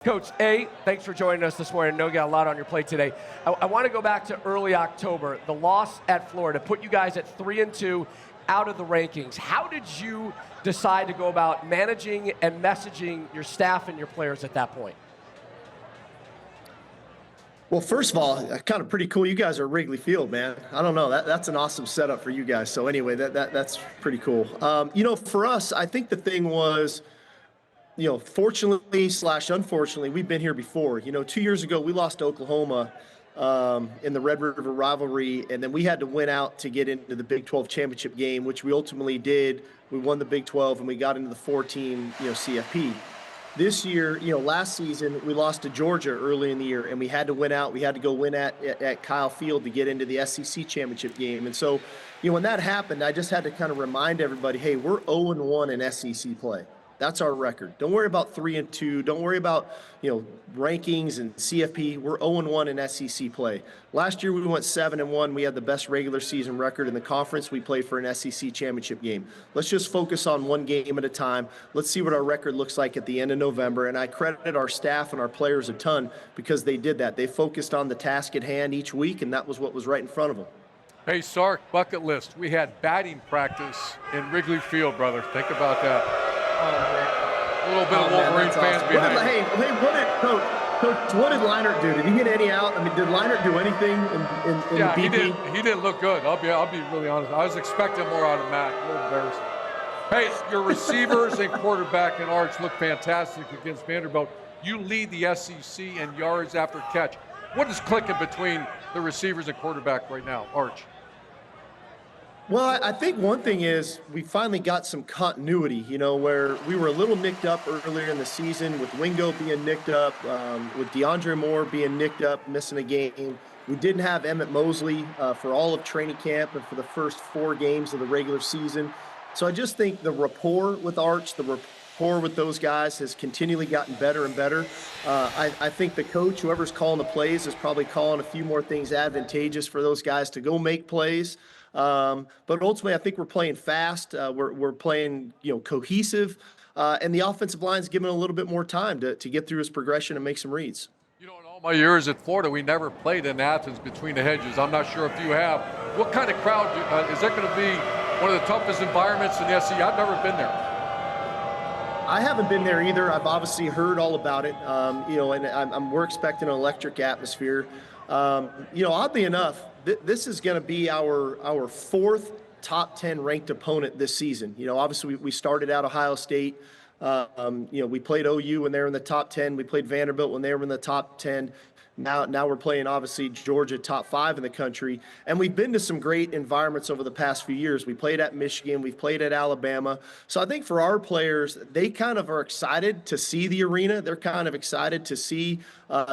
Coach, thanks for joining us this morning. I know you got a lot on your plate today. I want to go back to early October. The loss at Florida put you guys at 3-2 out of the rankings. How did you decide to go about managing and messaging your staff and your players at that point? Well, first of all, kind of pretty cool. You guys are at Wrigley Field, man. I don't know. That's an awesome setup for you guys. So anyway, that's pretty cool. For us, I think the thing was, fortunately / unfortunately, we've been here before. 2 years ago, we lost to Oklahoma in the Red River rivalry, and then we had to win out to get into the Big 12 championship game, which we ultimately did. We won the Big 12, and we got into the 4-team, CFP. This year, last season, we lost to Georgia early in the year, and we had to win out. We had to go win at Kyle Field to get into the SEC championship game. And so, when that happened, I just had to kind of remind everybody, hey, we're 0-1 in SEC play. That's our record. Don't worry about 3-2. Don't worry about, rankings and CFP. We're 0-1 in SEC play. Last year we went 7-1. We had the best regular season record in the conference. We played for an SEC championship game. Let's just focus on one game at a time. Let's see what our record looks like at the end of November. And I credit our staff and our players a ton because they did that. They focused on the task at hand each week, and that was what was right in front of them. Hey, Sark, bucket list. We had batting practice in Wrigley Field, brother. Think about that. A little bit of Wolverine fans awesome. behind. Coach, what did Leinart do? Did he get any out? I mean, did Leinart do anything in the BP? He didn't look good. I'll be really honest. I was expecting more out of Matt. A little embarrassing. Hey, your receivers and quarterback and Arch look fantastic against Vanderbilt. You lead the SEC in yards after catch. What is clicking between the receivers and quarterback right now, Arch? Well, I think one thing is we finally got some continuity, where we were a little nicked up earlier in the season with Wingo being nicked up, with DeAndre Moore being nicked up, missing a game. We didn't have Emmett Mosley for all of training camp and for the first 4 games of the regular season. So I just think the rapport with Arch, the rapport with those guys has continually gotten better and better. I think the coach, whoever's calling the plays, is probably calling a few more things advantageous for those guys to go make plays. But ultimately, I think we're playing fast. We're playing, cohesive, and the offensive line's given a little bit more time to get through his progression and make some reads. In all my years at Florida, we never played in Athens between the hedges. I'm not sure if you have. What kind of crowd is that going to be? One of the toughest environments in the SEC. I've never been there. I haven't been there either. I've obviously heard all about it. And we're expecting an electric atmosphere. Oddly enough, this is going to be our 4th top 10 ranked opponent this season. Obviously we started out Ohio State. We played OU when they were in the top 10. We played Vanderbilt when they were in the top 10. Now we're playing, obviously, Georgia, top 5 in the country. And we've been to some great environments over the past few years. We played at Michigan. We've played at Alabama. So I think for our players, they kind of are excited to see the arena. They're kind of excited to see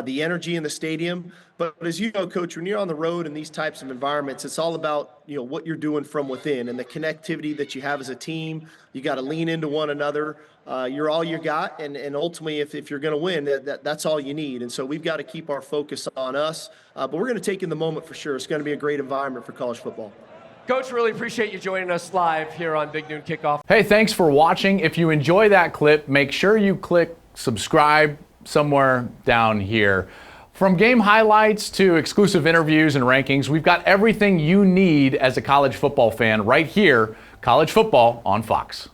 the energy in the stadium. But as you know, Coach, when you're on the road in these types of environments, it's all about, what you're doing from within and the connectivity that you have as a team. You got to lean into one another. You're all you got. And ultimately, if you're going to win, that's all you need. And so we've got to keep our focus on us. But we're going to take in the moment for sure. It's going to be a great environment for college football. Coach, really appreciate you joining us live here on Big Noon Kickoff. Hey, thanks for watching. If you enjoy that clip, make sure you click subscribe somewhere down here. From game highlights to exclusive interviews and rankings, we've got everything you need as a college football fan right here, College Football on Fox.